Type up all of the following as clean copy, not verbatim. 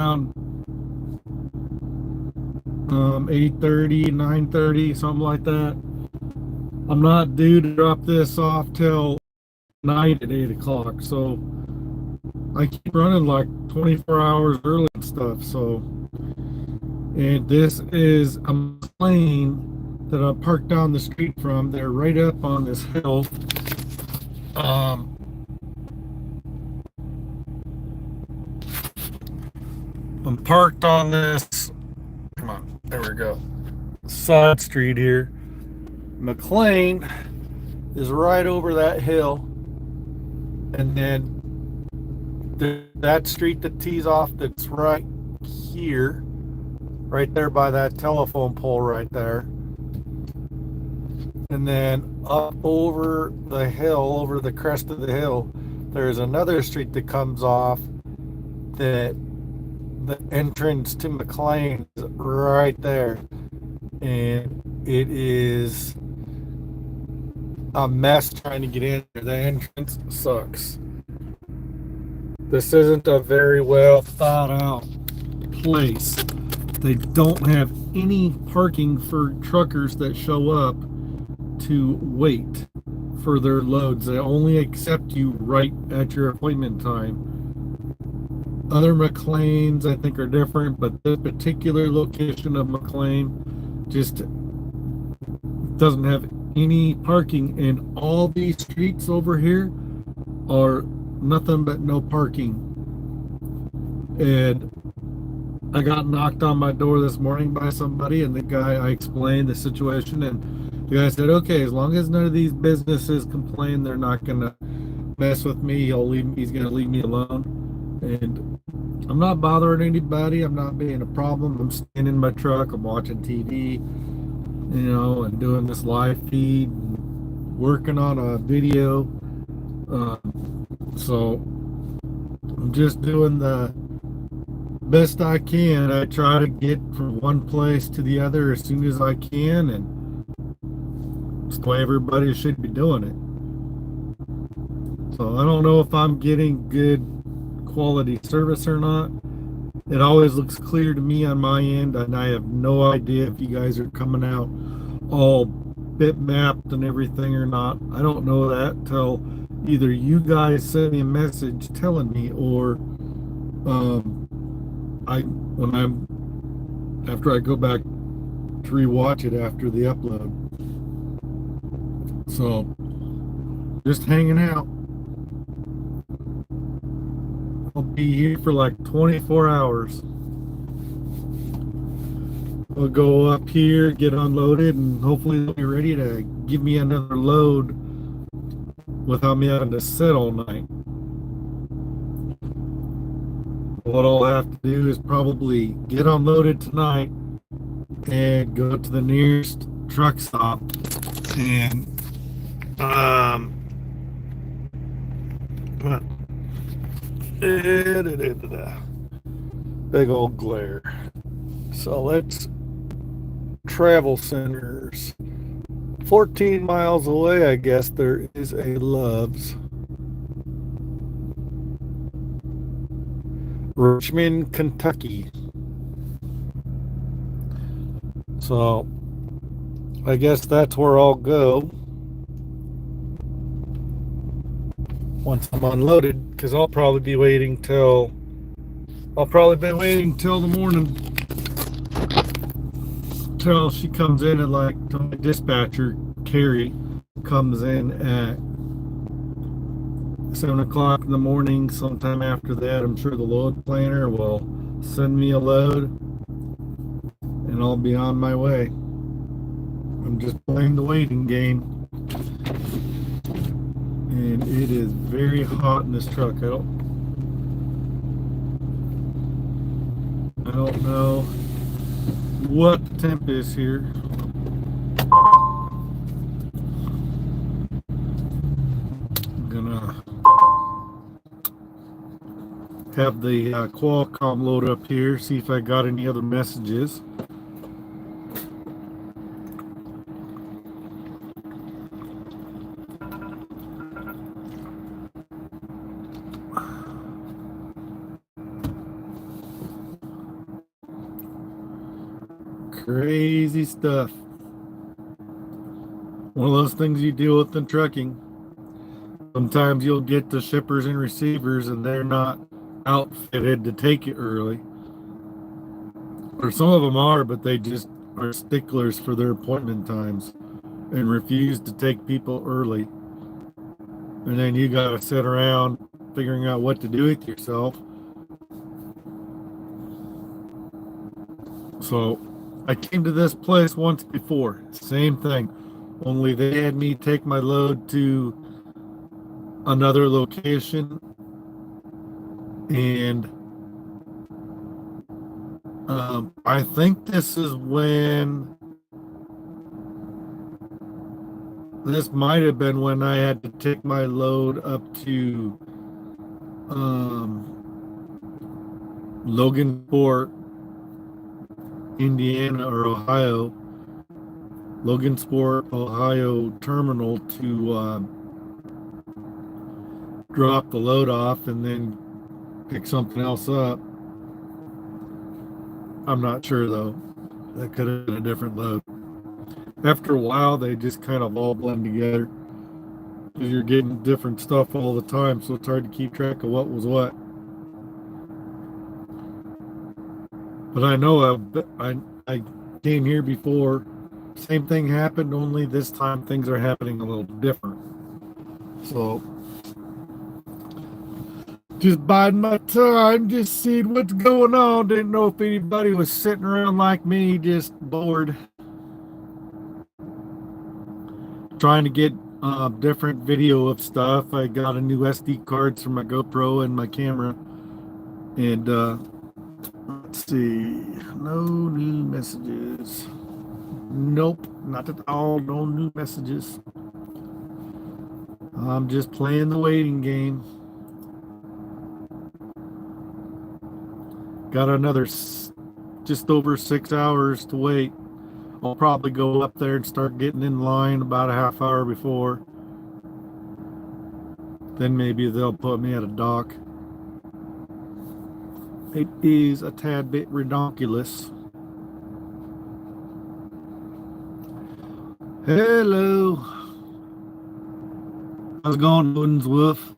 around 8:30, 9:30, something like that. I'm not due to drop this off till night at 8 o'clock. So I keep running like 24 hours early and stuff. So, and this is a McLane that I parked down the street from. They're right up on this hill. Um, I'm parked on this. Come on, there we go. Side street here. McLane is right over that hill, and then that street that tees off that's right here, right there by that telephone pole right there, and then up over the hill, over the crest of the hill, there's another street that comes off that the entrance to McLane is right there, and it is a mess trying to get in there. The entrance sucks. This isn't a very well thought out place. They don't have any parking for truckers that show up to wait for their loads. They only accept you right at your appointment time. Other McLanes, I think, are different, but this particular location of McLane just doesn't have any parking, and all these streets over here are nothing but no parking. And I got knocked on my door this morning by somebody, and the guy, I explained the situation, and the guy said, okay, as long as none of these businesses complain, they're not gonna mess with me. He's gonna leave me alone. And I'm not bothering anybody. I'm not being a problem. I'm staying in my truck. I'm watching TV, and doing this live feed, and working on a video. So I'm just doing the best I can. I try to get from one place to the other as soon as I can, and it's the way everybody should be doing it. So I don't know if I'm getting good quality service or not. It always looks clear to me on my end, and I have no idea if you guys are coming out all bitmapped and everything or not. I don't know that till either you guys send me a message telling me, or after I go back to rewatch it after the upload. So just hanging out. I'll be here for like 24 hours. I'll go up here, get unloaded, and hopefully they'll be ready to give me another load without me having to sit all night. What I'll have to do is probably get unloaded tonight and go to the nearest truck stop and big old glare. So let's travel centers. 14 miles away, I guess there is a Love's. Richmond, Kentucky. So I guess that's where I'll go once I'm unloaded, because I'll probably be waiting till the morning, till she comes in at till my dispatcher Carrie comes in at 7 o'clock in the morning. Sometime after that, I'm sure the load planner will send me a load, and I'll be on my way. I'm just playing the waiting game. And it is very hot in this truck. I don't know what the temp is here. I'm gonna have the Qualcomm load up here, see if I got any other messages. crazy stuff. One of those things you deal with in trucking. Sometimes you'll get the shippers and receivers and they're not outfitted to take it early. Or some of them are, but they just are sticklers for their appointment times and refuse to take people early. And then you got to sit around figuring out what to do with yourself. So I came to this place once before, same thing, only they had me take my load to another location, and I think this might have been when I had to take my load up to Logansport, Indiana or Ohio, Logansport, Ohio terminal to drop the load off and then pick something else up. I'm not sure though. That could have been a different load. After a while, they just kind of all blend together because you're getting different stuff all the time, so it's hard to keep track of what was what. But I know I came here before. Same thing happened, only this time things are happening a little different. So just biding my time, just seeing what's going on. Didn't know if anybody was sitting around like me, just bored. Trying to get different video of stuff. I got a new SD cards for my GoPro and my camera. And let's see. No new messages. Nope, not at all. No new messages. I'm just playing the waiting game. Got another just over 6 hours to wait. I'll probably go up there and start getting in line about a half hour before. Then maybe they'll put me at a dock. It is a tad bit redonkulous. Hello. How's it going, Wooden's Wolf?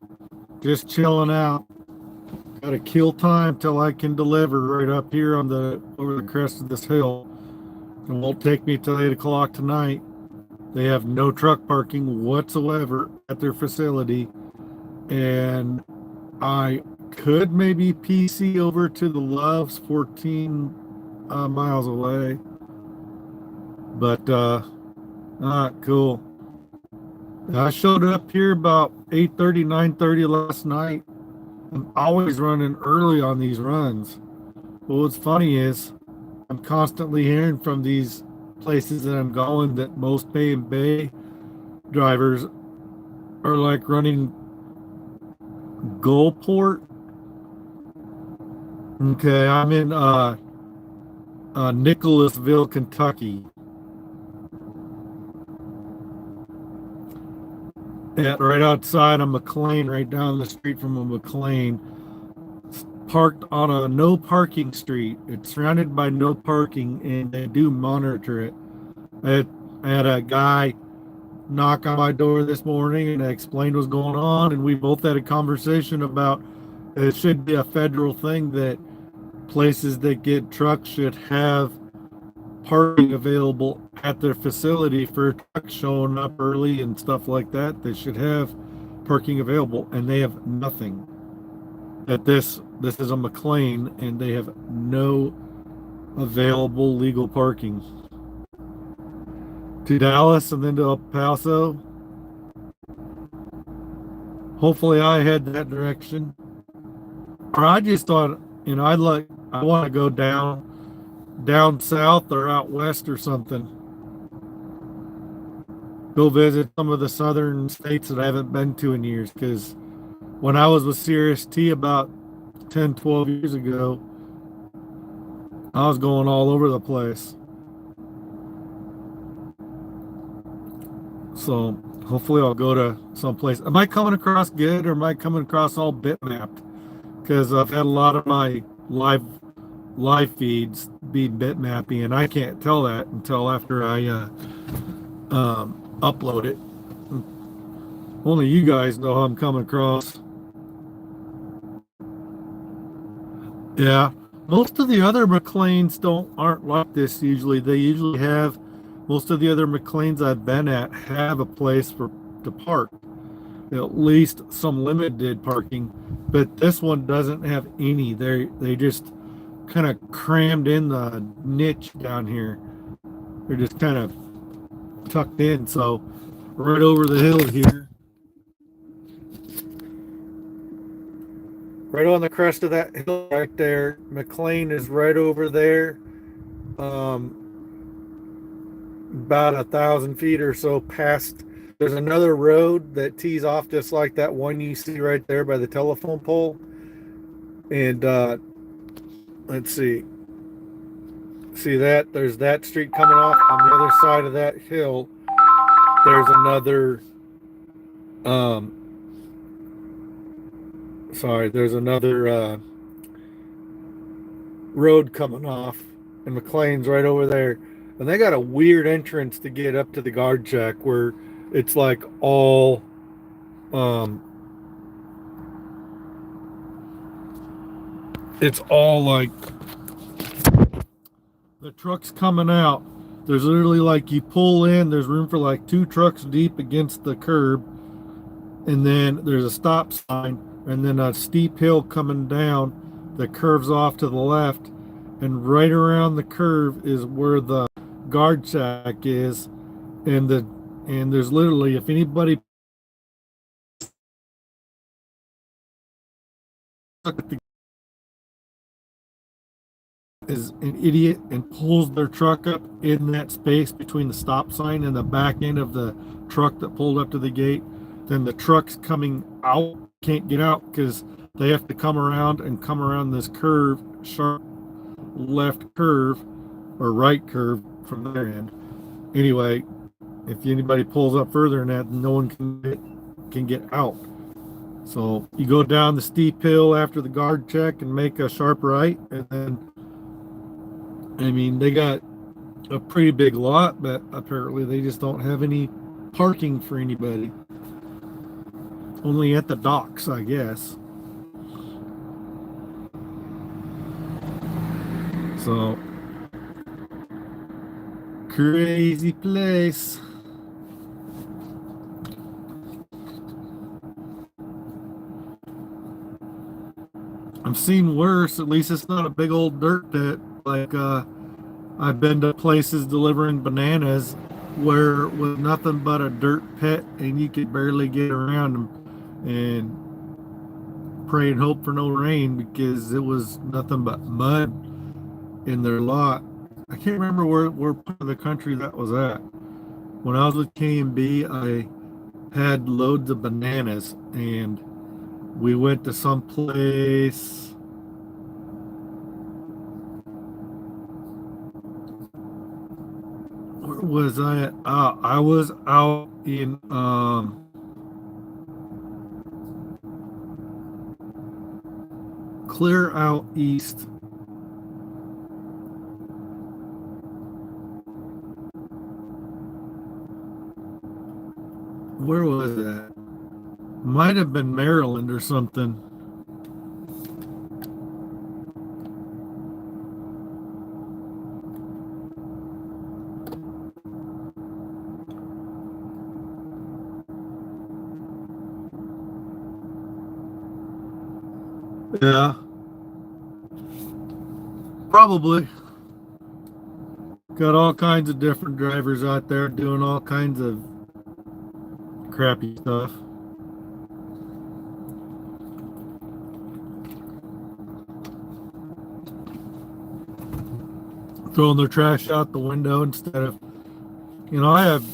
Just chilling out. Gotta kill time till I can deliver right up here on over the crest of this hill. It won't take me till 8 o'clock tonight. They have no truck parking whatsoever at their facility. And I could maybe PC over to the Loves 14 miles away. But, cool. I showed up here about 8:30, 9:30 last night. I'm always running early on these runs. But what's funny is I'm constantly hearing from these places that I'm going that most Bay and Bay drivers are like running Gulfport. Okay, I'm in Nicholasville, Kentucky. Right outside of McLean, right down the street from a McLean. Parked on a no parking street. It's surrounded by no parking, and they do monitor it. I had a guy knock on my door this morning, and I explained what's going on, and we both had a conversation about it should be a federal thing that places that get trucks should have parking available at their facility for trucks showing up early and stuff like that. They should have parking available, and they have nothing. At this is a McLean, and they have no available legal parking. To Dallas and then to El Paso. Hopefully I head that direction. Or I just thought, I want to go down south or out west or something. Go visit some of the southern states that I haven't been to in years, because when I was with CRST about 10, 12 years ago, I was going all over the place. So hopefully I'll go to someplace. Am I coming across good, or am I coming across all bitmapped? Because I've had a lot of my live feeds be bitmappy, and I can't tell that until after I upload it. Only you guys know how I'm coming across. Yeah, most of the other McLeans aren't like this usually. They usually have most of the other McLeans I've been at have a place for to park, at least some limited parking. But this one doesn't have any. They just kind of crammed in the niche down here. They're just kind of tucked in. So right over the hill here, right on the crest of that hill right there, McLean is right over there. Um, about 1,000 feet or so past. There's another road that tees off just like that one you see right there by the telephone pole. And let's see that there's that street coming off on the other side of that hill. There's another there's another road coming off, and McLean's right over there. And they got a weird entrance to get up to the guard check where it's like all it's all like the trucks coming out. There's literally like you pull in, there's room for like 2 trucks deep against the curb, and then there's a stop sign, and then a steep hill coming down that curves off to the left, and right around the curve is where the guard shack is, and there's literally, if anybody is an idiot and pulls their truck up in that space between the stop sign and the back end of the truck that pulled up to the gate, then the trucks coming out can't get out because they have to come around this curve, sharp left curve or right curve from their end. Anyway, if anybody pulls up further than that, no one can get out. So you go down the steep hill after the guard check and make a sharp right, and then, I mean, they got a pretty big lot, but apparently they just don't have any parking for anybody. Only at the docks, I guess. So, crazy place. I've seen worse. At least it's not a big old dirt pit. Like, I've been to places delivering bananas where with nothing but a dirt pit and you could barely get around them, and pray and hope for no rain because it was nothing but mud in their lot. I can't remember where part of the country that was at. When I was with K&B, I had loads of bananas, and we went to some place. Where was I at? I was out in clear out east. Where was that? Might have been Maryland or something. Yeah, probably. Got all kinds of different drivers out there doing all kinds of crappy stuff. Throwing their trash out the window instead of, I have,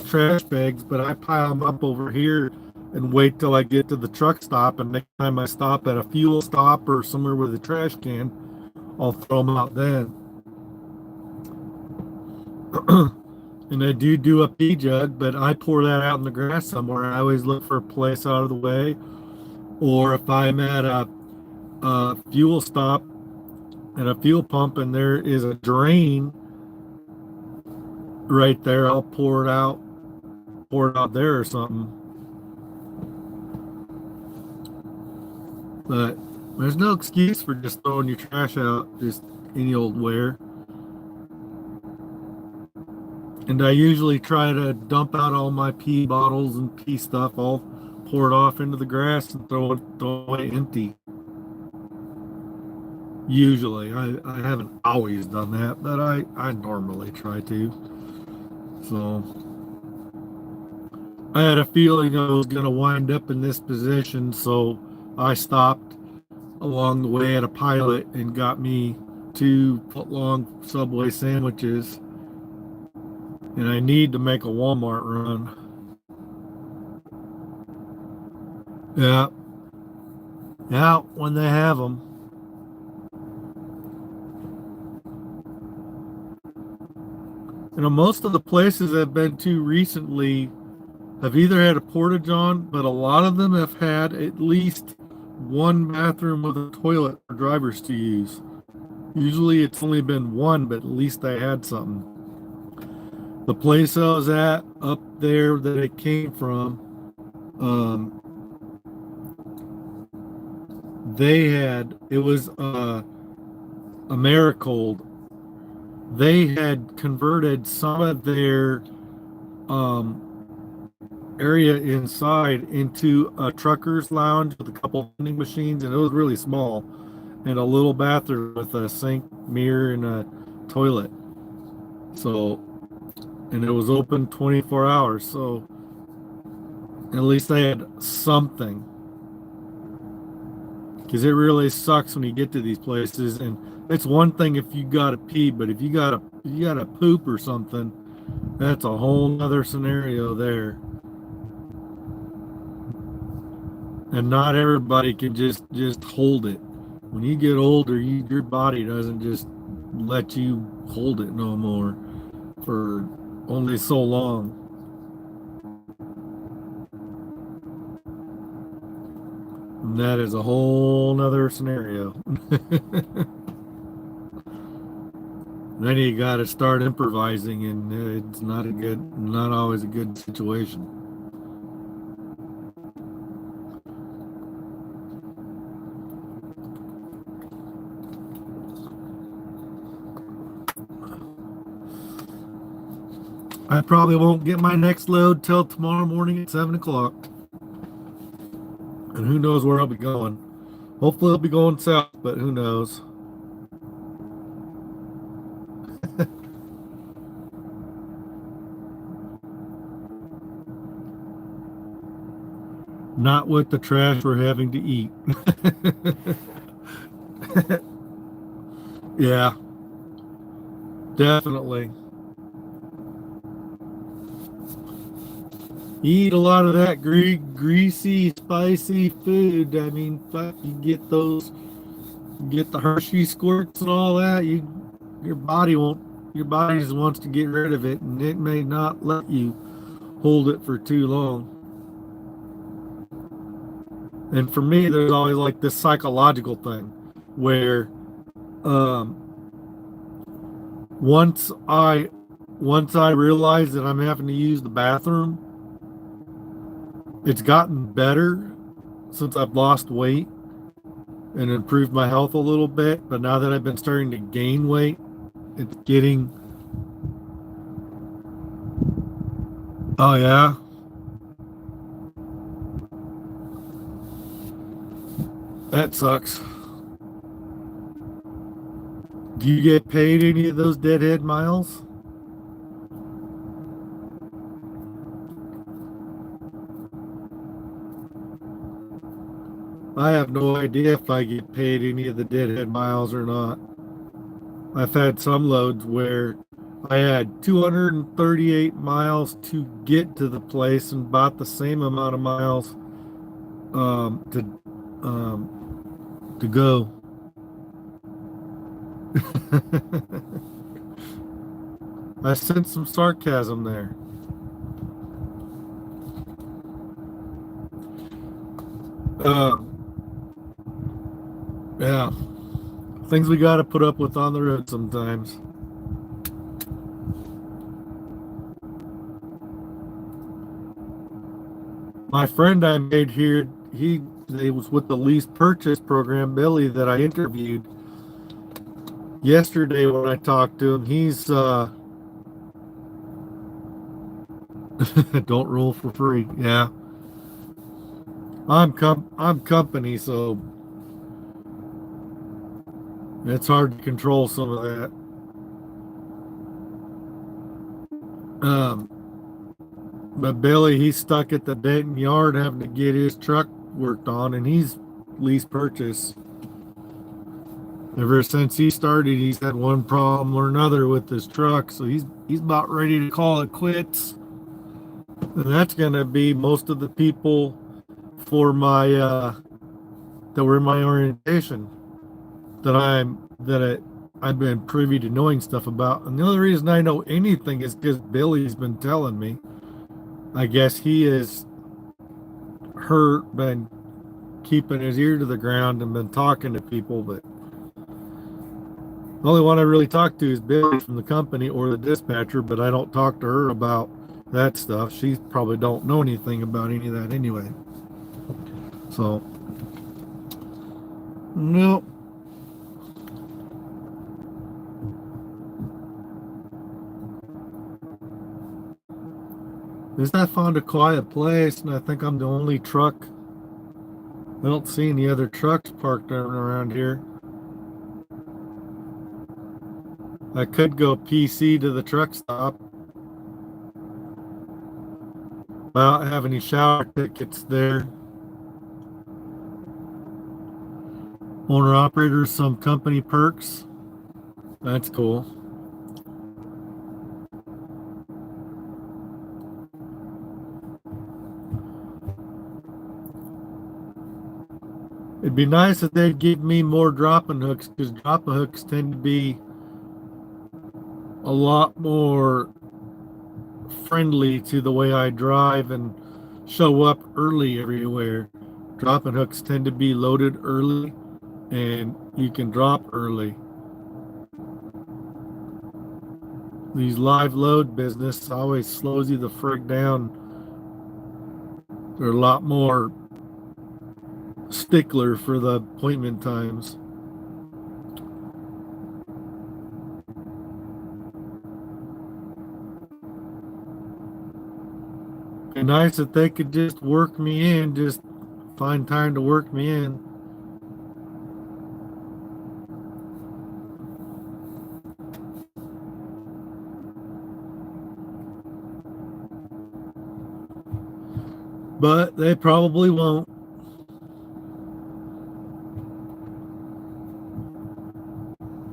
trash bags, but I pile them up over here and wait till I get to the truck stop. And next time I stop at a fuel stop or somewhere with a trash can, I'll throw them out then. And I do a pee jug, but I pour that out in the grass somewhere. I always look for a place out of the way. Or if I'm at a fuel stop, and a fuel pump, and there is a drain right there. I'll pour it out there or something. But there's no excuse for just throwing your trash out just any old where. And I usually try to dump out all my pee bottles and pee stuff. I'll pour it off into the grass and throw it away empty. Usually. I haven't always done that, but I normally try to. So I had a feeling I was going to wind up in this position, so I stopped along the way at a Pilot and got me 2-foot-long Subway sandwiches. And I need to make a Walmart run. Yeah. Yeah, when they have them. You know, most of the places I've been to recently have either had a portage on, but a lot of them have had at least one bathroom with a toilet for drivers to use. Usually it's only been one, but at least they had something. The place I was at up there that it came from, it was Americold. They had converted some of their area inside into a trucker's lounge with a couple vending machines, and it was really small, and a little bathroom with a sink, mirror, and a toilet. So, and it was open 24 hours, so at least they had something. Because it really sucks when you get to these places, and it's one thing if you gotta pee, but if you gotta poop or something, that's a whole nother scenario there. And not everybody can just hold it. When you get older, your body doesn't just let you hold it no more for only so long. And that is a whole nother scenario. Then you got to start improvising, and it's not always a good situation. I probably won't get my next load till tomorrow morning at 7 o'clock. And who knows where I'll be going. Hopefully I'll be going south, but who knows. Not with the trash we're having to eat. Yeah, definitely. You eat a lot of that greasy, spicy food. I mean, fuck, you get those, you get the Hershey squirts and all that. Your body just wants to get rid of it, and it may not let you hold it for too long. And for me, there's always like this psychological thing where once I realize that I'm having to use the bathroom, it's gotten better since I've lost weight and improved my health a little bit. But now that I've been starting to gain weight, it's getting. Oh, yeah. That sucks. Do you get paid any of those deadhead miles? I have no idea if I get paid any of the deadhead miles or not. I've had some loads where I had 238 miles to get to the place and about the same amount of miles to go. I sense some sarcasm there. Yeah. Things we got to put up with on the road sometimes. My friend I made here, he was with the lease purchase program, Billy, that I interviewed yesterday when I talked to him. He's don't roll for free. Yeah, I'm company, so it's hard to control some of that. But Billy, he's stuck at the Denton yard having to get his truck worked on, and he's lease purchase. Ever since he started, he's had one problem or another with his truck, so he's about ready to call it quits. And that's gonna be most of the people for my that were in my orientation I've been privy to knowing stuff about. And the only reason I know anything is because Billy's been telling me. I guess he has been keeping his ear to the ground and been talking to people, but the only one I really talk to is Billy from the company or the dispatcher, but I don't talk to her about that stuff. She probably don't know anything about any of that anyway. So, no. I found a quiet place, and I think I'm the only truck. I don't see any other trucks parked around here. I could go PC to the truck stop without having any shower tickets there. Owner operators, some company perks. That's cool. It'd be nice if they'd give me more dropping hooks, because dropping hooks tend to be a lot more friendly to the way I drive and show up early everywhere. Dropping hooks tend to be loaded early and you can drop early. These live load business always slows you the frig down. They're a lot more stickler for the appointment times. Be nice if they could just work me in, just find time to work me in. But they probably won't.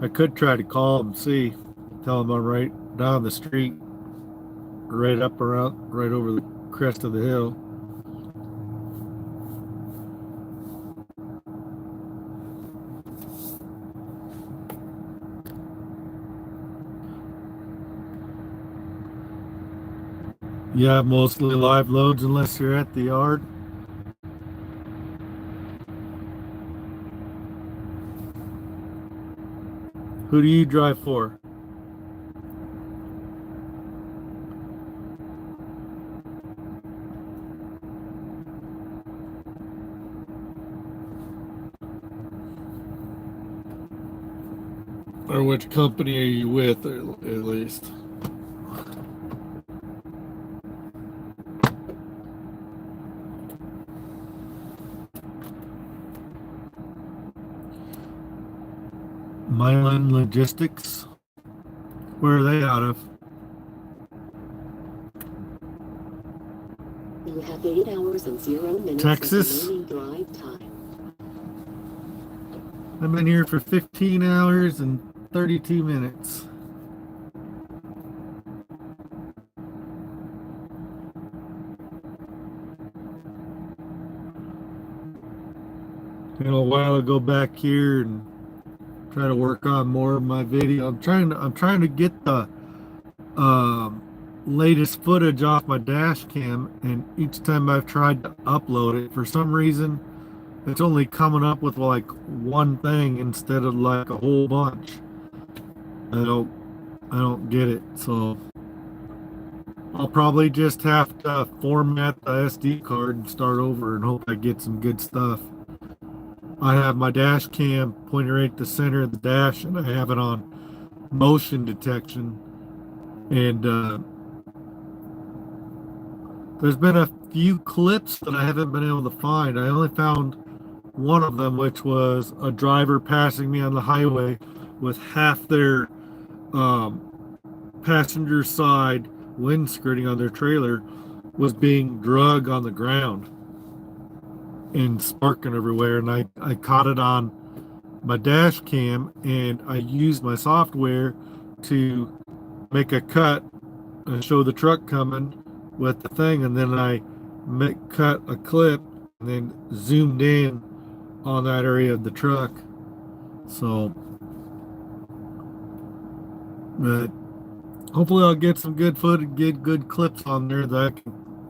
I could try to call them, see, tell them I'm right down the street, right up around, right over the crest of the hill. Yeah, mostly live loads unless you're at the yard. Who do you drive for? Or which company are you with, at least? Mylan Logistics. Where are they out of? You have 8 hours and 0 minutes Texas? of remaining drive time. I've been here for 15 hours and 32 minutes. In a while, I'll go back here and try to work on more of my video. I'm trying to get the latest footage off my dash cam, and each time I've tried to upload it, for some reason it's only coming up with like one thing instead of like a whole bunch. I don't I don't get it. So I'll probably just have to format the SD card and start over and hope I get some good stuff. I have my dash cam pointing right at the center of the dash, and I have it on motion detection. And there's been a few clips that I haven't been able to find. I only found one of them, which was a driver passing me on the highway with half their passenger side windscreening on their trailer was being drug on the ground and sparking everywhere. And I caught it on my dash cam, and I used my software to make a cut and show the truck coming with the thing, and then I cut a clip and then zoomed in on that area of the truck. So, but hopefully I'll get some good footage, get good clips on there that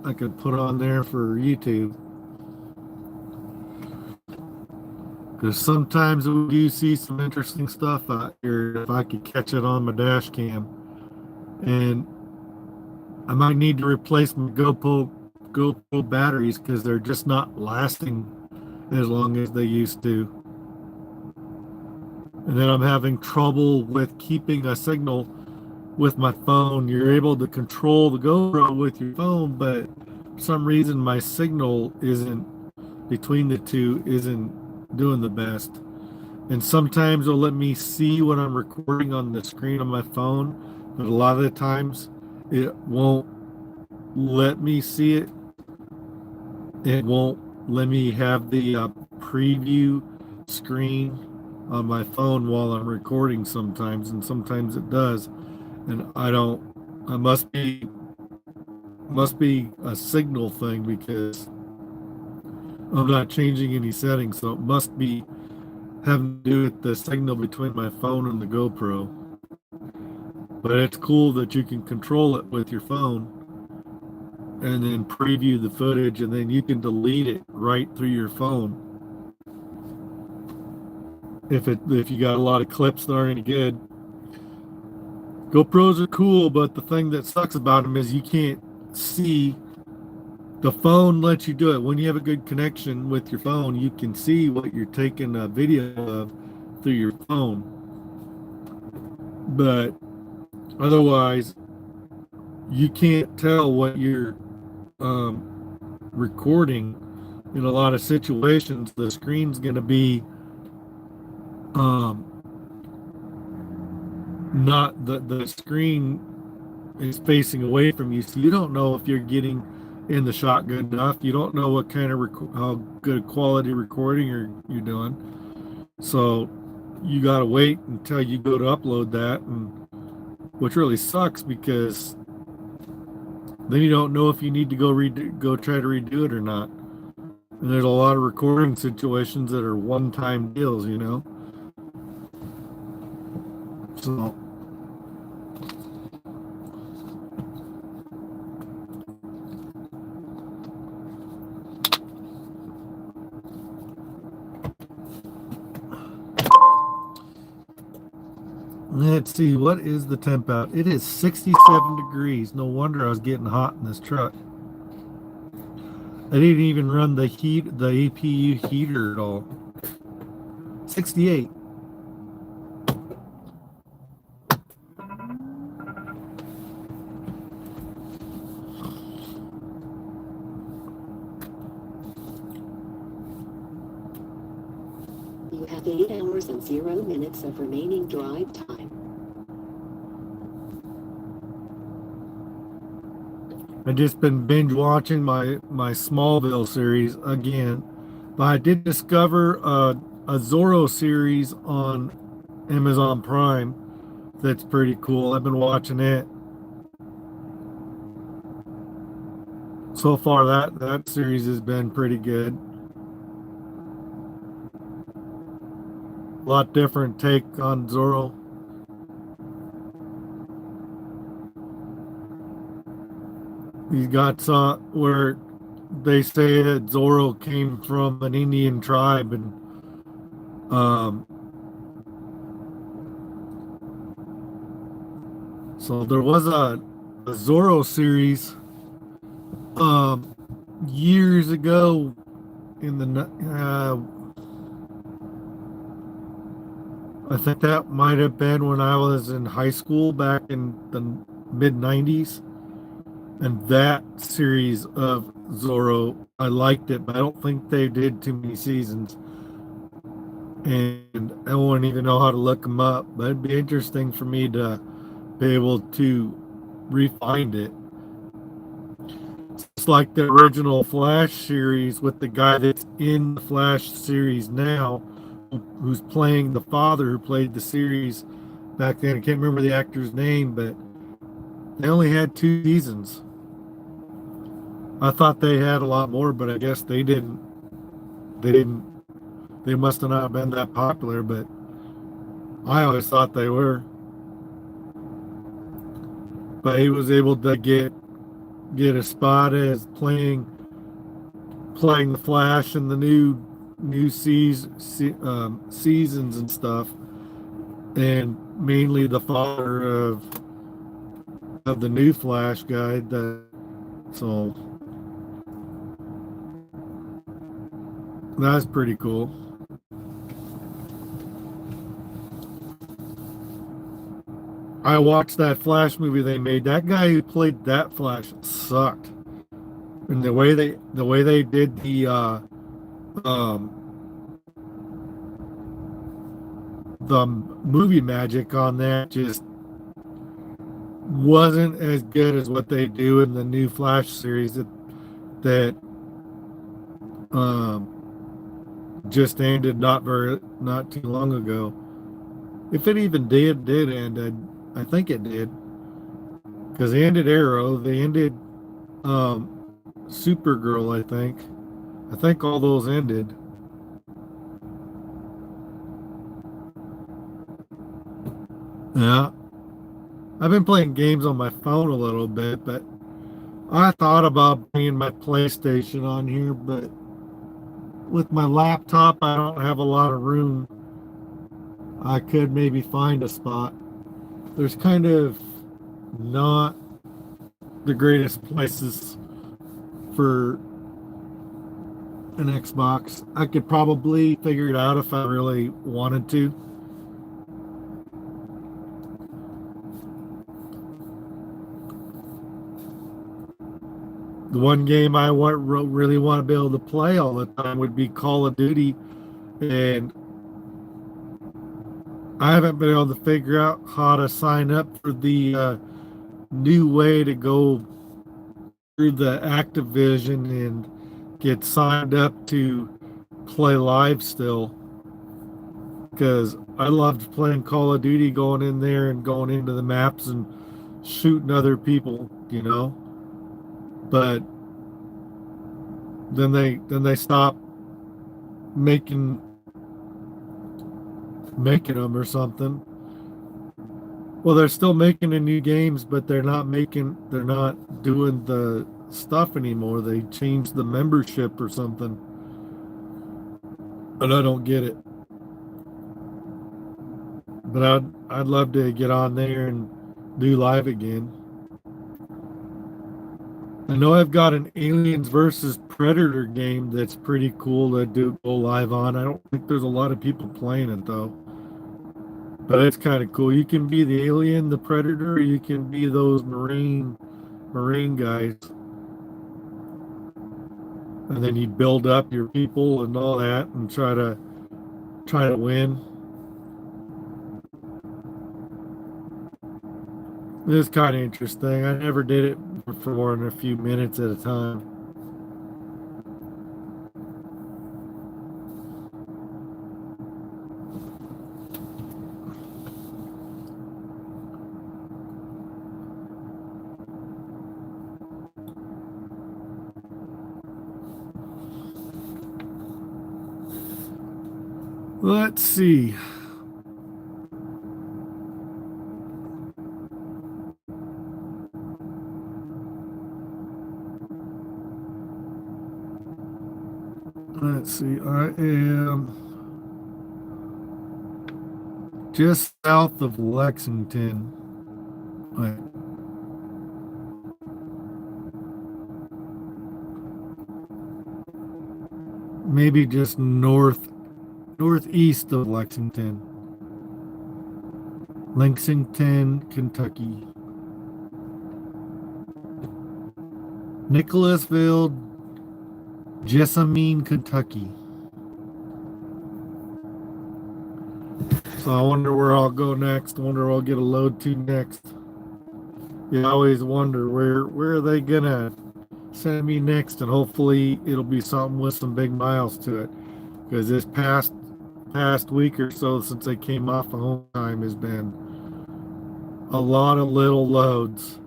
I could put on there for YouTube. Because sometimes we do see some interesting stuff out here if I could catch it on my dash cam. And I might need to replace my GoPro batteries because they're just not lasting as long as they used to. And then I'm having trouble with keeping a signal with my phone. You're able to control the GoPro with your phone, but for some reason my signal isn't between the two isn't doing the best. And sometimes it'll let me see what I'm recording on the screen on my phone, but a lot of the times it won't let me see it. It won't let me have the preview screen on my phone while I'm recording sometimes, and sometimes it does. And I must be a signal thing because I'm not changing any settings, so it must be having to do with the signal between my phone and the GoPro. But it's cool that you can control it with your phone and then preview the footage, and then you can delete it right through your phone. If you got a lot of clips that aren't any good. GoPros are cool, but the thing that sucks about them is you can't see. The phone lets you do it. When you have a good connection with your phone, you can see what you're taking a video of through your phone. But otherwise, you can't tell what you're recording. In a lot of situations, the screen's going to be not the screen is facing away from you, so you don't know if you're getting in the shot good enough. You don't know what kind of how good quality recording you're doing. So you got to wait until you go to upload that, and which really sucks because then you don't know if you need to go try to redo it or not. And there's a lot of recording situations that are one-time deals, you know. So let's see, what is the temp out? It is 67 degrees. No wonder I was getting hot in this truck. I didn't even run the APU heater at all. 68. You have 8 hours and 0 minutes of remaining drive time. I've just been binge watching my Smallville series again. But I did discover a Zorro series on Amazon Prime that's pretty cool. I've been watching it. So far that series has been pretty good. A lot different take on Zorro. He's got some where they say that Zorro came from an Indian tribe, and um, so there was a Zorro series um, years ago in the I think that might have been when I was in high school back in the mid 90s. And that series of Zorro, I liked it, but I don't think they did too many seasons. And I wouldn't even know how to look them up, but it'd be interesting for me to be able to refind it. It's like the original Flash series with the guy that's in the Flash series now, who's playing the father who played the series back then. I can't remember the actor's name, but they only had 2 seasons. I thought they had a lot more, but I guess they didn't. They didn't. They must have not been that popular, but I always thought they were. But he was able to get a spot as playing the Flash in the new seasons and stuff, and mainly the father of the new Flash guy. So that's pretty cool. I watched that Flash movie they made. That guy who played that Flash sucked. And the way they did um the movie magic on that just wasn't as good as what they do in the new Flash series that um just ended not too long ago. If it even did end, I think it did, because they ended Arrow, they ended Supergirl. I think all those ended. Yeah, I've been playing games on my phone a little bit, but I thought about bringing my PlayStation on here, but with my laptop, I don't have a lot of room. I could maybe find a spot. There's kind of not the greatest places for an Xbox. I could probably figure it out if I really wanted to. The one game really want to be able to play all the time would be Call of Duty, and I haven't been able to figure out how to sign up for the new way to go through the Activision and get signed up to play live still. Because I loved playing Call of Duty, going in there and going into the maps and shooting other people. But then they stopped making making them or something. Well, they're still making the new games, but they're not doing the stuff anymore. They changed the membership or something. But I don't get it. But I'd love to get on there and do live again. I know I've got an Aliens versus Predator game that's pretty cool to go live on. I don't think there's a lot of people playing it though. But it's kind of cool. You can be the alien, the predator, you can be those marine guys. And then you build up your people and all that and try to win. It's kind of interesting. I never did it for more than a few minutes at a time. Let's see. see, I am just south of Lexington. Like, maybe just northeast of Lexington. Lexington, Kentucky. Nicholasville, Jessamine, Kentucky. So I wonder where I'll go next. I wonder where I'll get a load to next. You always wonder where are they gonna send me next, and hopefully it'll be something with some big miles to it. Because this past week or so since I came off of home time has been a lot of little loads.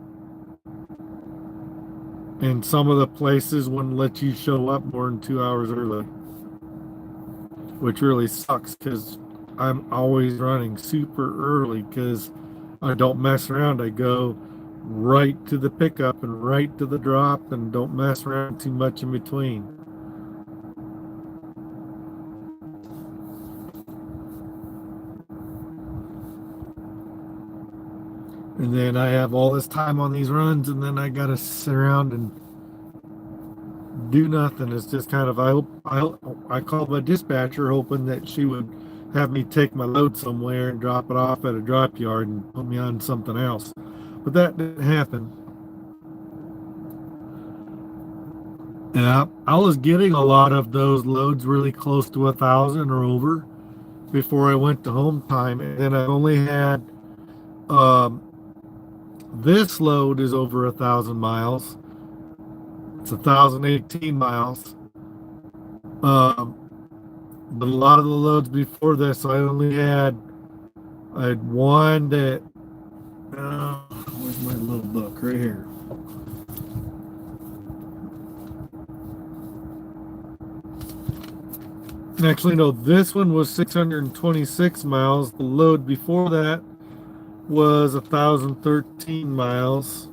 And some of the places wouldn't let you show up more than 2 hours early, which really sucks because I'm always running super early because I don't mess around. I go right to the pickup and right to the drop and don't mess around too much in between. And then I have all this time on these runs, and then I gotta sit around and do nothing. It's just kind of I called my dispatcher hoping that she would have me take my load somewhere and drop it off at a drop yard and put me on something else. But that didn't happen. And I was getting a lot of those loads really close to 1,000 or over before I went to home time, and then I only had this load is over 1,000 miles. It's 1,018 miles. But a lot of the loads before this, I had one that. Where's my little book? Right here. Actually, no, this one was 626 miles. The load before that was 1,013 miles.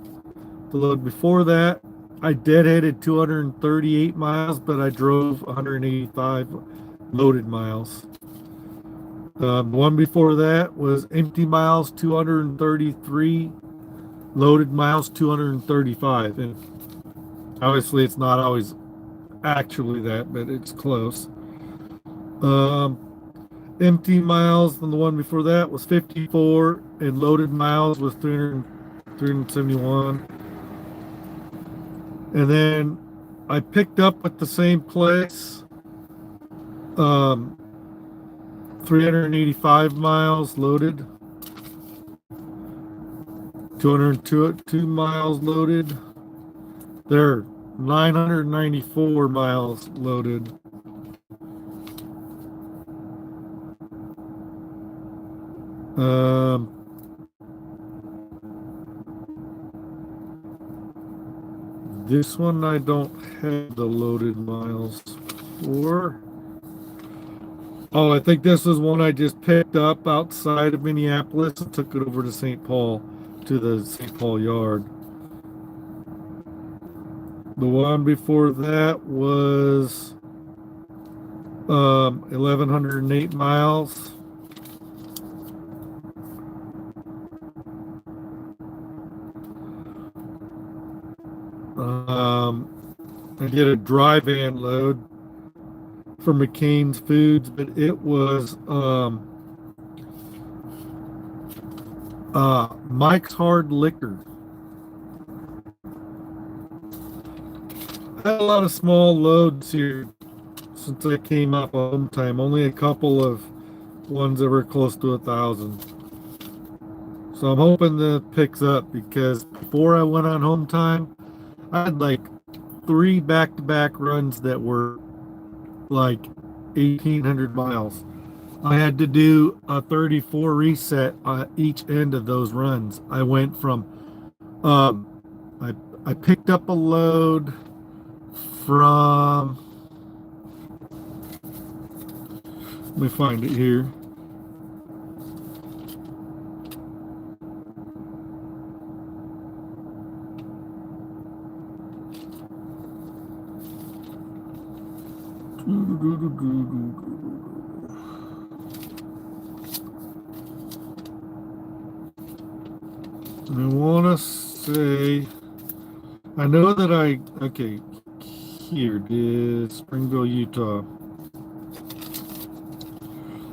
The load before that, I deadheaded 238 miles, but I drove 185 loaded miles. The one before that was empty miles 233, loaded miles 235. And obviously, it's not always actually that, but it's close. Empty miles on the one before that was 54, and loaded miles was 371. And then I picked up at the same place 385 miles loaded, 202 miles loaded. There, 994 miles loaded. This one I don't have the loaded miles for. Oh, I think this is one I just picked up outside of Minneapolis and took it over to St. Paul, to the St. Paul yard. The one before that was 1,108 miles. I did a dry van load for McCain's Foods, but it was Mike's Hard Liquor. I had a lot of small loads here since I came up home time. Only a couple of ones that were close to 1,000. So I'm hoping that picks up, because before I went on home time, I had like 3 back-to-back runs that were like 1,800 miles. I had to do a 34 reset on each end of those runs. I went from I picked up a load from, let me find it here. I want to say, I know that okay, here it is, Springville, Utah.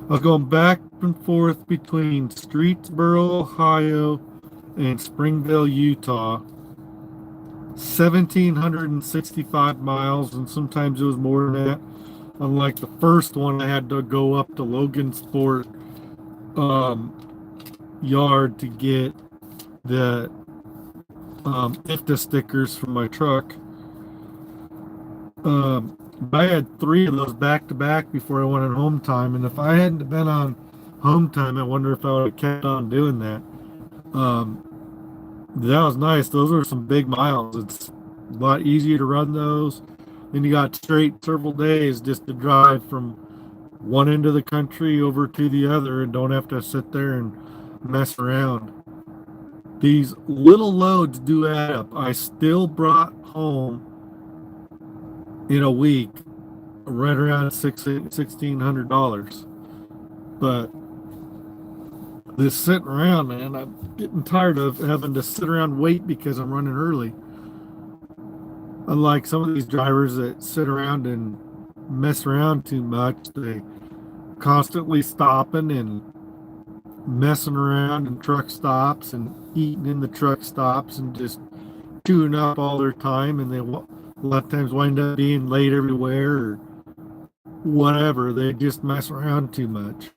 I was going back and forth between Streetsboro, Ohio, and Springville, Utah. 1,765 miles, and sometimes it was more than that. Unlike the first one, I had to go up to Logansport yard to get the IFTA stickers from my truck. But I had 3 of those back to back before I went on home time, and if I hadn't been on home time, I wonder if I would have kept on doing that. That was nice. Those are some big miles. It's a lot easier to run those. Then you got straight several days just to drive from one end of the country over to the other and don't have to sit there and mess around. These little loads do add up. I still brought home in a week right around $1,600. But this sitting around, man, I'm getting tired of having to sit around and wait because I'm running early. Unlike some of these drivers that sit around and mess around too much, they constantly stopping and messing around in truck stops and eating in the truck stops and just chewing up all their time, and they a lot of times wind up being late everywhere or whatever. They just mess around too much.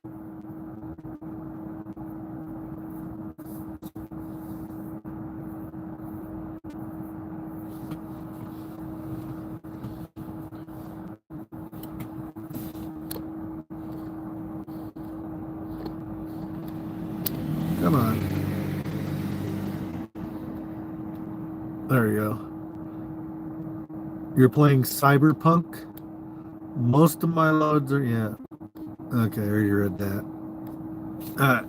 Come on. There you go. You're playing Cyberpunk? Most of my loads are, yeah. Okay, I already read that. Alright.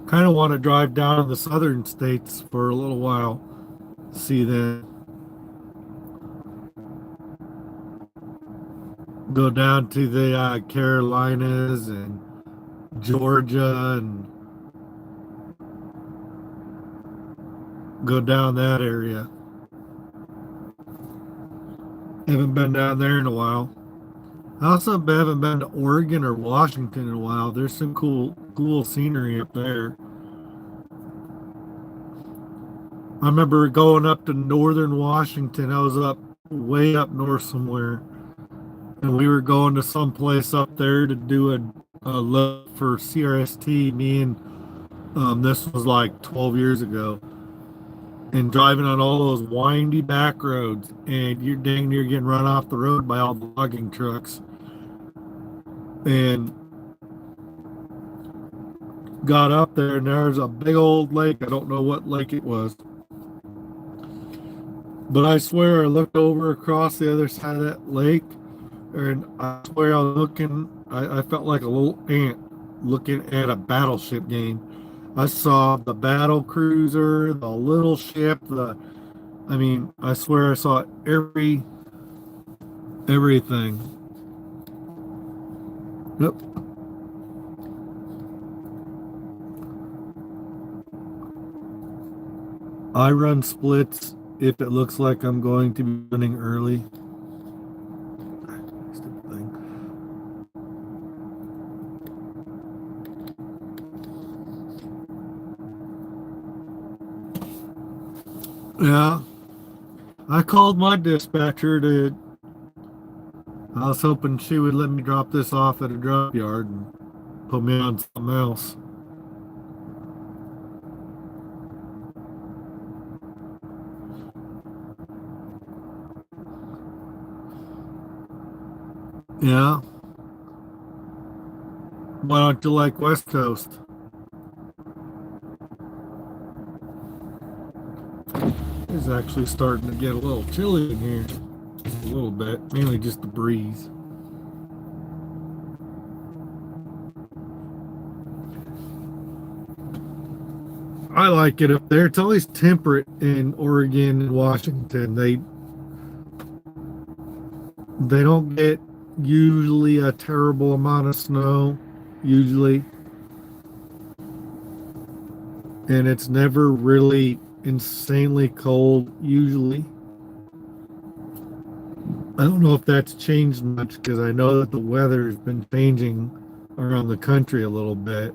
Kind of want to drive down to the southern states for a little while. See that. Go down to the Carolinas and Georgia and go down that area. Haven't been down there in a while. I also haven't been to Oregon or Washington in a while. There's some cool scenery up there. I remember going up to northern Washington. I was up way up north somewhere, and we were going to some place up there to do a load for CRST. Me and this was like 12 years ago, and driving on all those windy back roads, and you're dang near getting run off the road by all the logging trucks. And got up there, and there's a big old lake. I don't know what lake it was, but I swear I looked over across the other side of that lake, and I swear I was I felt like a little ant looking at a battleship game. I saw the battle cruiser, the little ship, I swear I saw everything. Yep. I run splits if it looks like I'm going to be running early. Stupid thing. Yeah. I called my dispatcher I was hoping she would let me drop this off at a drop yard and put me on something else. Yeah. Why don't you like West Coast? It's actually starting to get a little chilly in here. Just a little bit. Mainly just the breeze. I like it up there. It's always temperate in Oregon and Washington. They don't get usually a terrible amount of snow, usually. And it's never really insanely cold, usually. I don't know if that's changed much because I know that the weather has been changing around the country a little bit.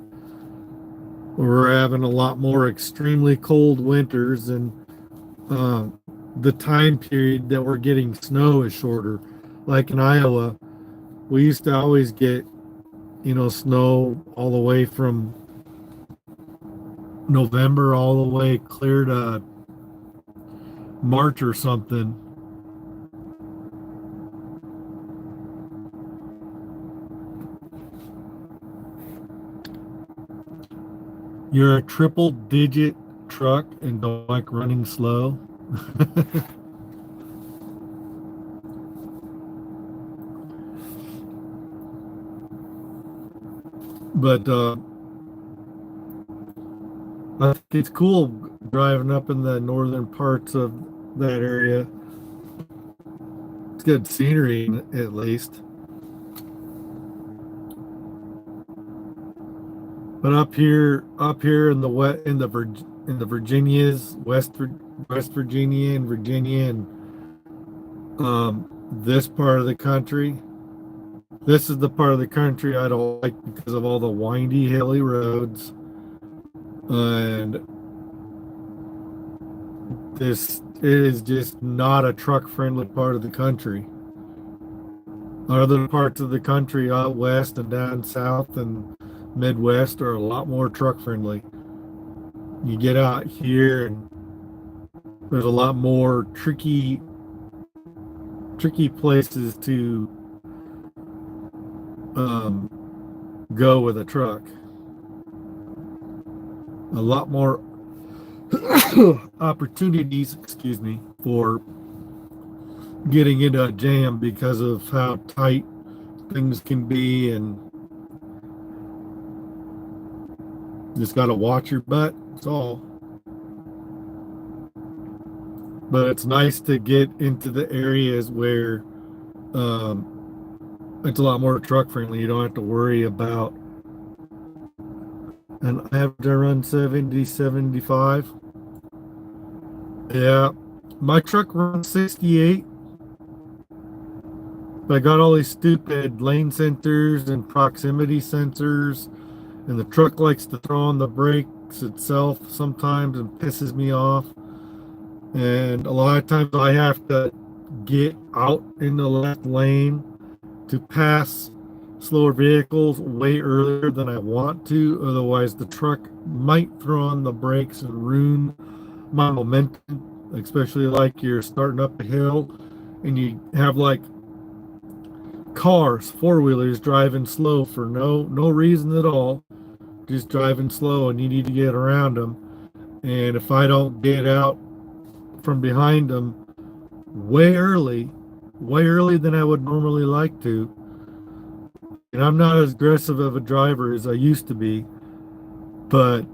We're having a lot more extremely cold winters, and uh, the time period that we're getting snow is shorter. Like in Iowa, we used to always get, snow all the way from November all the way clear to March or something. You're a triple digit truck and don't like running slow. But I think it's cool driving up in the northern parts of that area. It's good scenery, at least. But up here in the in the Virginias, West Virginia and Virginia, and this part of the country. This is the part of the country I don't like because of all the windy, hilly roads, and this is just not a truck-friendly part of the country. Other parts of the country out west and down south and Midwest are a lot more truck-friendly. You get out here and there's a lot more tricky places to go with a truck. A lot more opportunities, excuse me, for getting into a jam because of how tight things can be, and just got to watch your butt. That's all. But it's nice to get into the areas where it's a lot more truck friendly. You don't have to worry about an average run 70, 75. Yeah, my truck runs 68. I got all these stupid lane sensors and proximity sensors, and the truck likes to throw on the brakes itself sometimes and pisses me off. And a lot of times I have to get out in the left lane to pass slower vehicles way earlier than I want to. Otherwise, the truck might throw on the brakes and ruin my momentum, especially like you're starting up a hill and you have like cars, four-wheelers driving slow for no reason at all, just driving slow, and you need to get around them. And if I don't get out from behind them way early than I would normally like to, and I'm not as aggressive of a driver as I used to be, but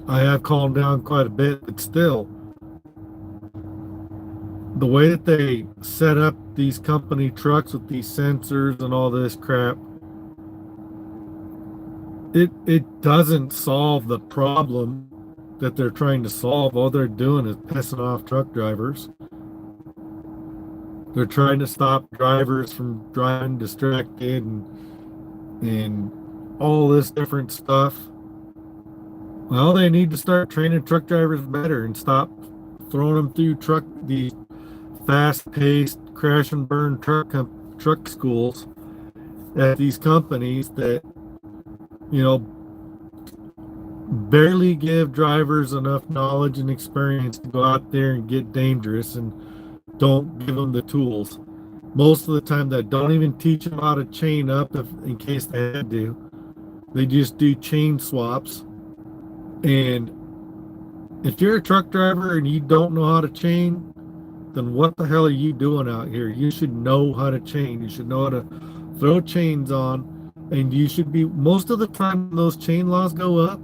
I have calmed down quite a bit. But still, the way that they set up these company trucks with these sensors and all this crap, it doesn't solve the problem that they're trying to solve. All they're doing is pissing off truck drivers. They're trying to stop drivers from driving distracted and all this different stuff. Well, they need to start training truck drivers better and stop throwing them through these fast-paced crash and burn truck schools at these companies that, barely give drivers enough knowledge and experience to go out there and get dangerous, and don't give them the tools. most of the time that don't even teach them how to chain up if, in case they had to. They just do chain swaps. And if you're a truck driver and you don't know how to chain, then what the hell are you doing out here? You should know how to chain. You should know how to throw chains on. And you should be, most of the time when those chain laws go up,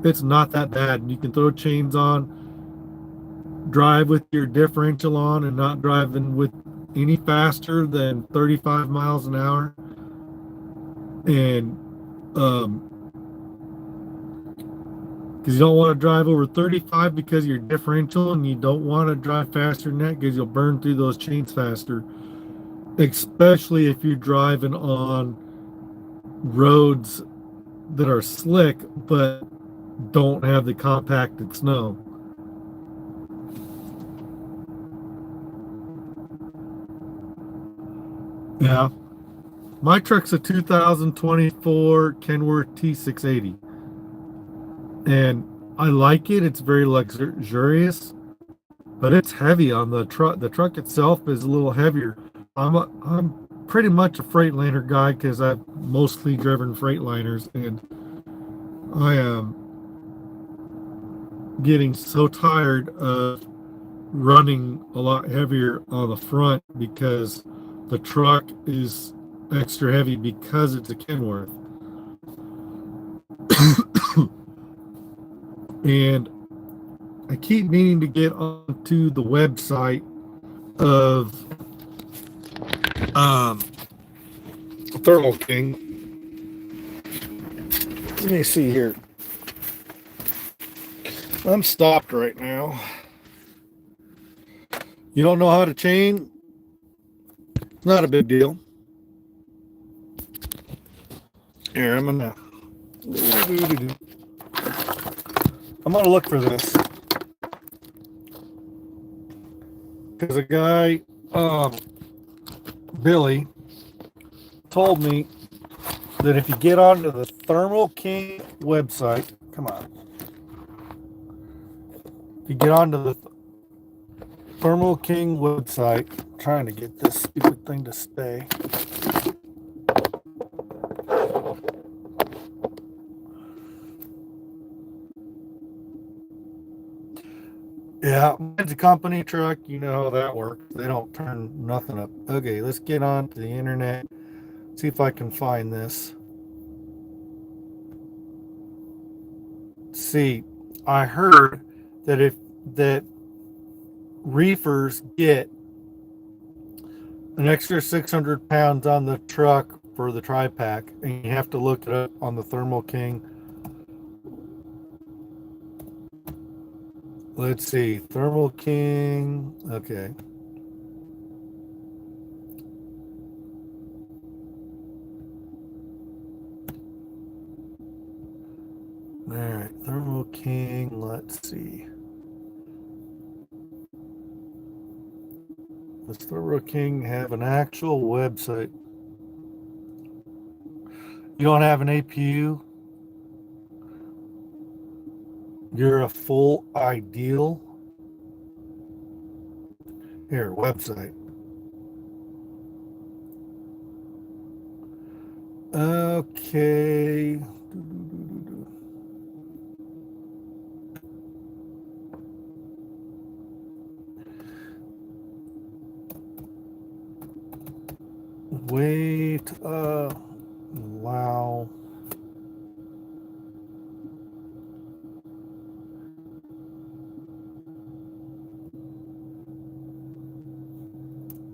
it's not that bad. You can throw chains on, drive with your differential on, and not driving with any faster than 35 miles an hour. And because you don't want to drive over 35 because of your differential, and you don't want to drive faster than that because you'll burn through those chains faster, especially if you're driving on roads that are slick but don't have the compacted snow. Yeah. My truck's a 2024 Kenworth T680. And I like it. It's very luxurious, but it's heavy on the truck. The truck itself is a little heavier. I'm pretty much a Freightliner guy because I've mostly driven Freightliners, and I am getting so tired of running a lot heavier on the front because the truck is extra heavy because it's a Kenworth. And I keep meaning to get onto the website of Thermal King. Let me see here. I'm stopped right now. You don't know how to chain? It's not a big deal. Here, I'm gonna look for this. Because a guy, Billy, told me that if you get onto the Thermal King website, come on. If you get onto the Thermal King website, I'm trying to get this stupid thing to stay. Yeah, it's a company truck. You know how that works. They don't turn nothing up. Okay, let's get on to the internet. See if I can find this. See, I heard that reefers get an extra 600 pounds on the truck for the tri-pack, and you have to look it up on the Thermal King. Let's see, Thermal King. Okay. All right, Thermal King. Let's see. Does Thermal King have an actual website? You don't have an APU? You're a full ideal? Here, website. Okay. Wait, wow.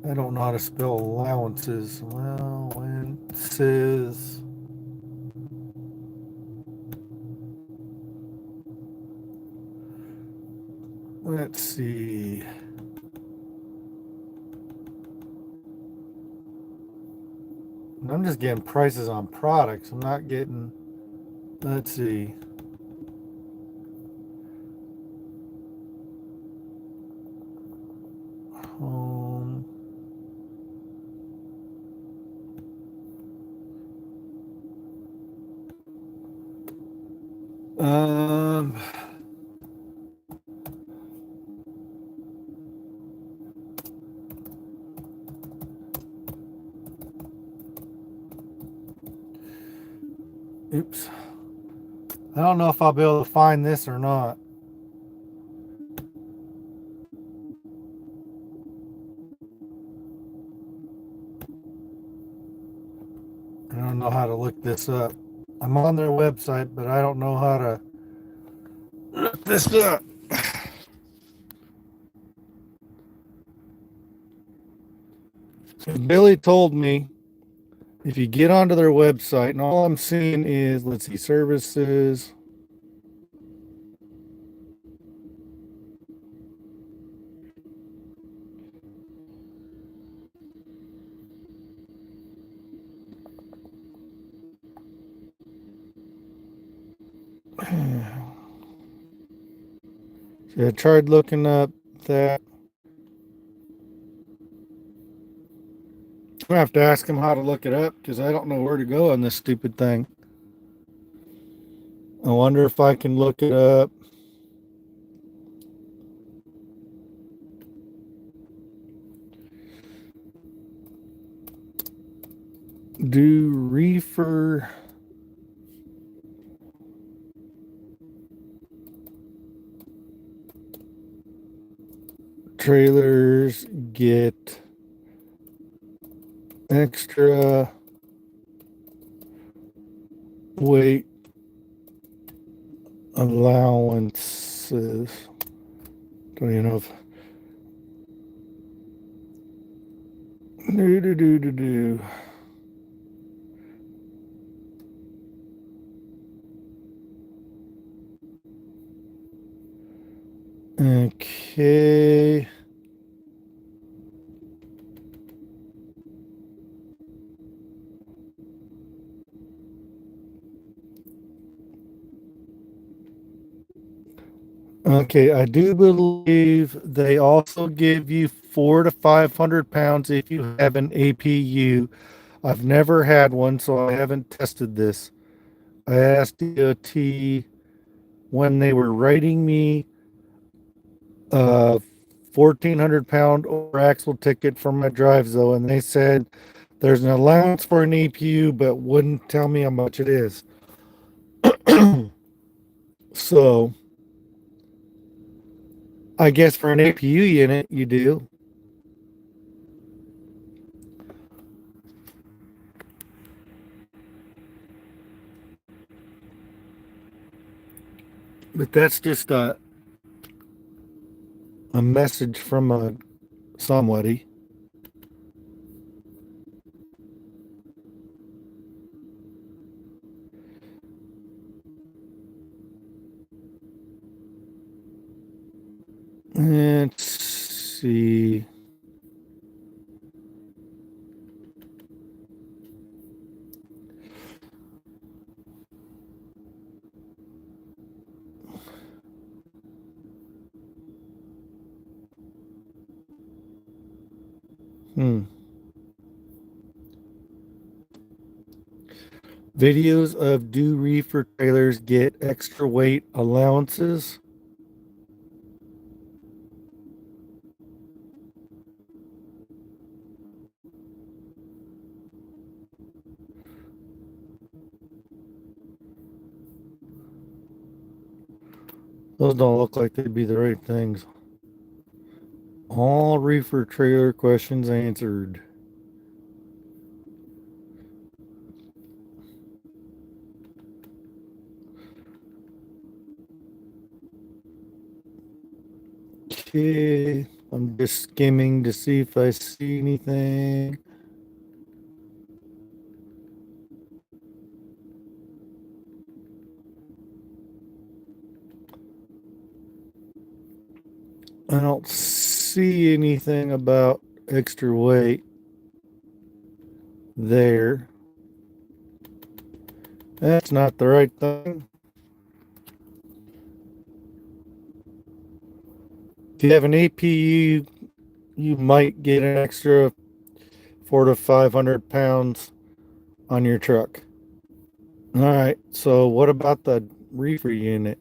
I don't know how to spell allowances. Allowances. Let's see. I'm just getting prices on products. I'm not getting, let's see. Home. Oops. I don't know if I'll be able to find this or not. I don't know how to look this up. I'm on their website, but I don't know how to look this up. Billy told me if you get onto their website, and all I'm seeing is, let's see, services. So I tried looking up that. I have to ask him how to look it up because I don't know where to go on this stupid thing. I wonder if I can look it up. Do reefer trailers get extra weight allowances? Don't even know if do. Okay. Okay, I do believe they also give you 400 to 500 pounds if you have an APU. I've never had one, so I haven't tested this. I asked DOT when they were writing me a 1,400-pound over axle ticket for my drives, though, and they said there's an allowance for an APU, but wouldn't tell me how much it is. So I guess for an APU unit, you do. But that's just a message from a somebody. Let's see. Videos of do reefer trailers get extra weight allowances. Those don't look like they'd be the right things. All reefer trailer questions answered. Okay, I'm just skimming to see if I see anything. I don't see anything about extra weight there. That's not the right thing. If you have an APU, you might get an extra 400 to 500 pounds on your truck. All right, so what about the reefer unit?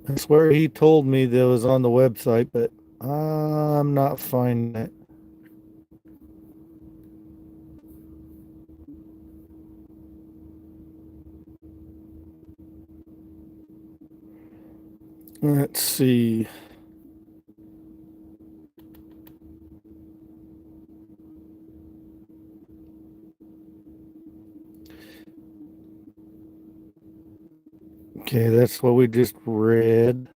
I swear he told me that it was on the website, but I'm not finding it. Let's see. Okay, that's what we just read.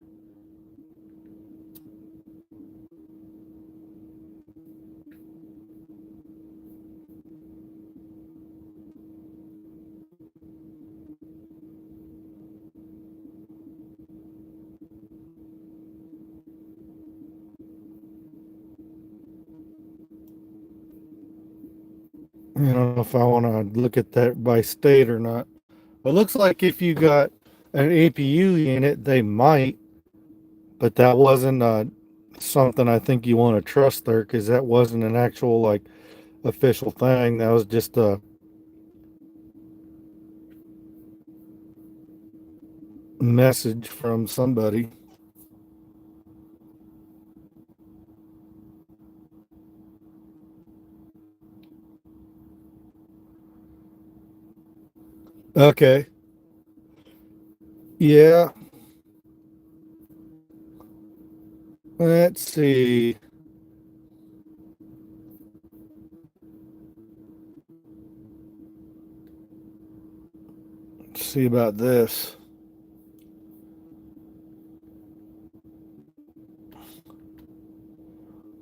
I don't know if I want to look at that by state or not. It looks like if you got an APU unit, they might, but that wasn't something I think you want to trust there because that wasn't an actual like official thing. That was just a message from somebody. Okay. Yeah. Let's see. Let's see about this.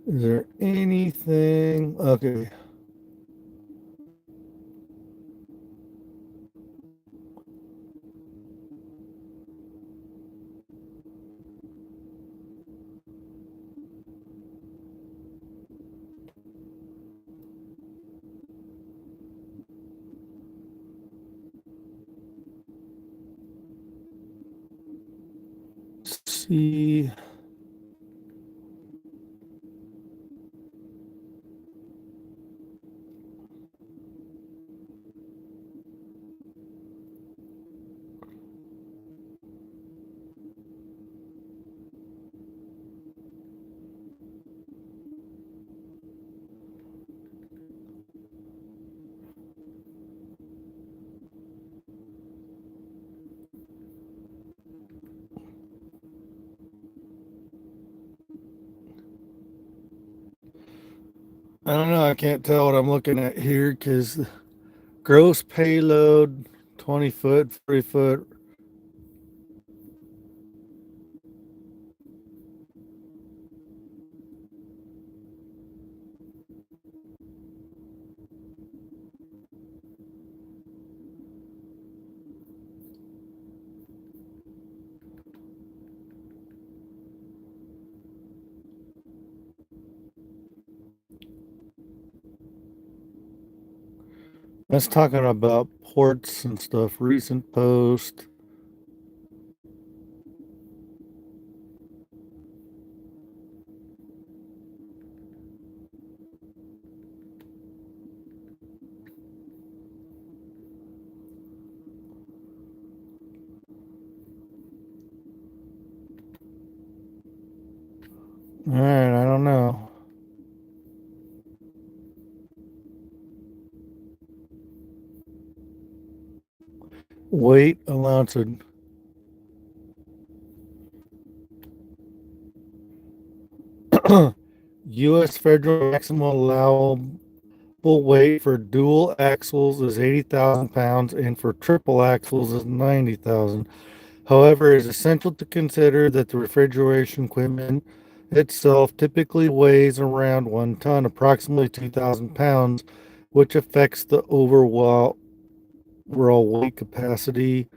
Is there anything? Okay. Let's see. I don't know. I can't tell what I'm looking at here because gross payload 20 foot, 40 foot. That's talking about ports and stuff. Recent post. All right. I don't know. Weight allowance. U.S. federal maximum allowable weight for dual axles is 80,000 pounds and for triple axles is 90,000. However, it is essential to consider that the refrigeration equipment itself typically weighs around 1 ton, approximately 2,000 pounds, which affects the overall weight capacity.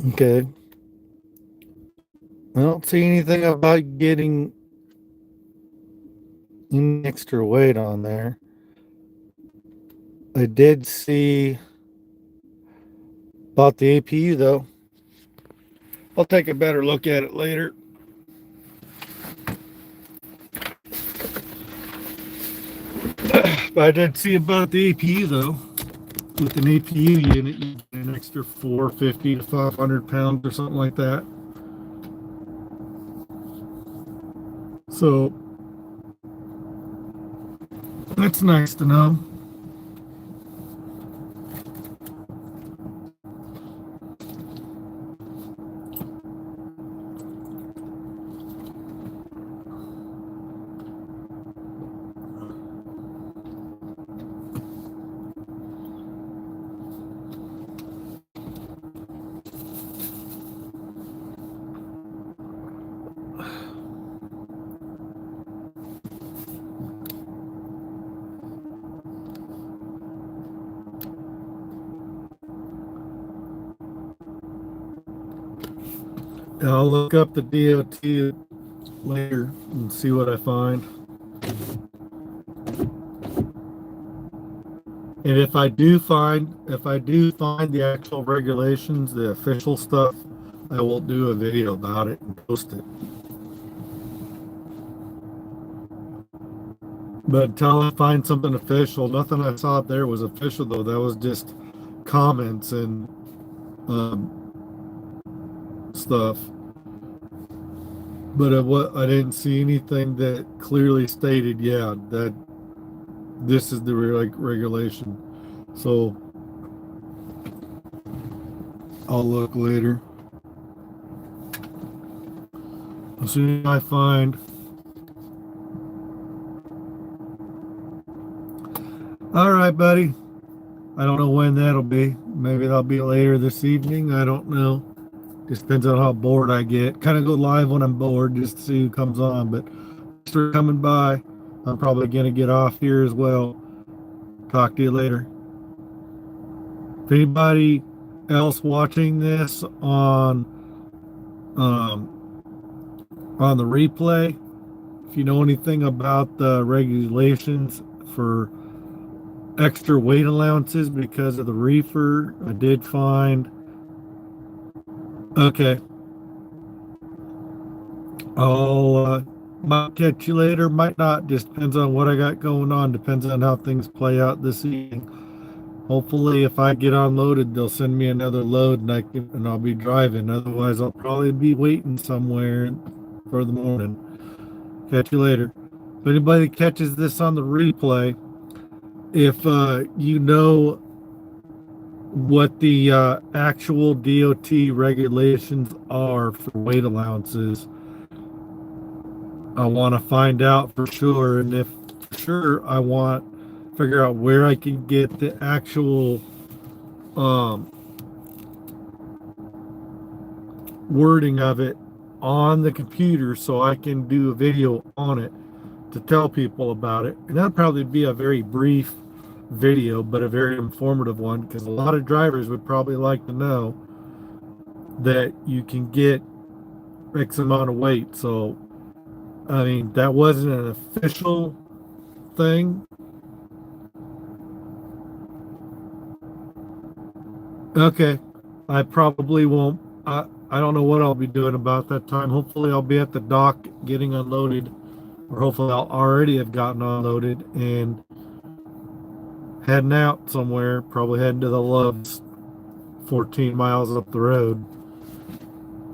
Okay. I don't see anything about getting any extra weight on there. I did see about the APU though. I'll take a better look at it later. But I did see about the APU though. With an APU unit, you get an extra 450 to 500 pounds or something like that. So that's nice to know. I'll look up the DOT later and see what I find. And if I do find the actual regulations, the official stuff, I will do a video about it and post it. But until I find something official, nothing I saw up there was official though. That was just comments and stuff. But I didn't see anything that clearly stated, yeah, that this is the regulation. So I'll look later. As soon as I find. All right, buddy. I don't know when that'll be. Maybe that'll be later this evening. I don't know. Just depends on how bored I get. Kind of go live when I'm bored just to see who comes on. But thanks for coming by. I'm probably going to get off here as well. Talk to you later. If anybody else watching this on the replay, if you know anything about the regulations for extra weight allowances because of the reefer, I did find. Okay. I'll might catch you later, might not. Just depends on what I got going on. Depends on how things play out this evening. Hopefully, if I get unloaded, they'll send me another load and I'll be driving. Otherwise, I'll probably be waiting somewhere for the morning. Catch you later. If anybody catches this on the replay, if you know what the actual DOT regulations are for weight allowances, I want to find out for sure. And if for sure, I want to figure out where I can get the actual wording of it on the computer so I can do a video on it to tell people about it. And that'll probably be a very brief video, but a very informative one, because a lot of drivers would probably like to know that you can get X amount of weight. So, I mean, that wasn't an official thing. Okay. I probably won't. I don't know what I'll be doing about that time. Hopefully I'll be at the dock getting unloaded, or hopefully I'll already have gotten unloaded and heading out somewhere, probably heading to the Loves, 14 miles up the road.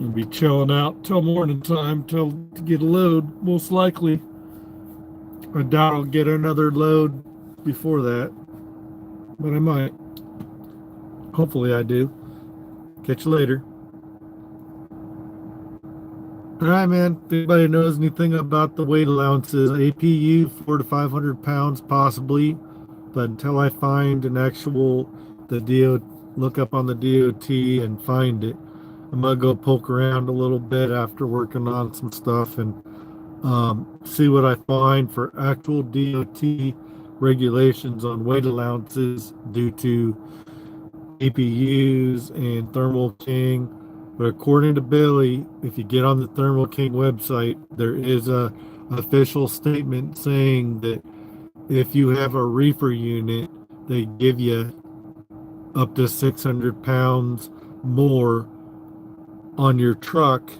And be chilling out till morning time to get a load, most likely. I doubt I'll get another load before that, but I might. Hopefully I do. Catch you later. All right, man. If anybody knows anything about the weight allowances, APU 400 to 500 pounds possibly, but until I find an actual look up on the DOT and find it, I'm gonna go poke around a little bit after working on some stuff and see what I find for actual DOT regulations on weight allowances due to APUs and Thermo King. But according to Billy, if you get on the Thermo King website, there is a official statement saying that if you have a reefer unit, they give you up to 600 pounds more on your truck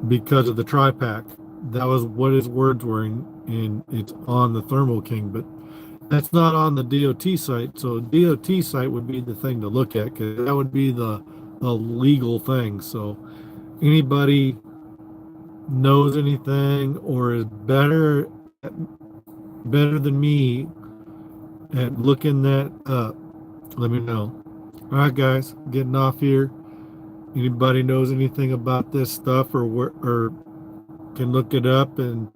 because of the tri-pack. That was what his words were, and it's on the Thermo King, but that's not on the DOT site. So DOT site would be the thing to look at, because that would be the legal thing. So anybody knows anything or is better than me at looking that up, let me know. All right, guys, getting off here. Anybody knows anything about this stuff or can look it up and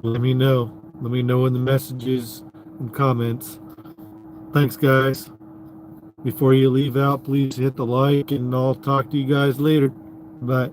let me know. Let me know in the messages and comments. Thanks, guys. Before you leave out, please hit the like, and I'll talk to you guys later. Bye.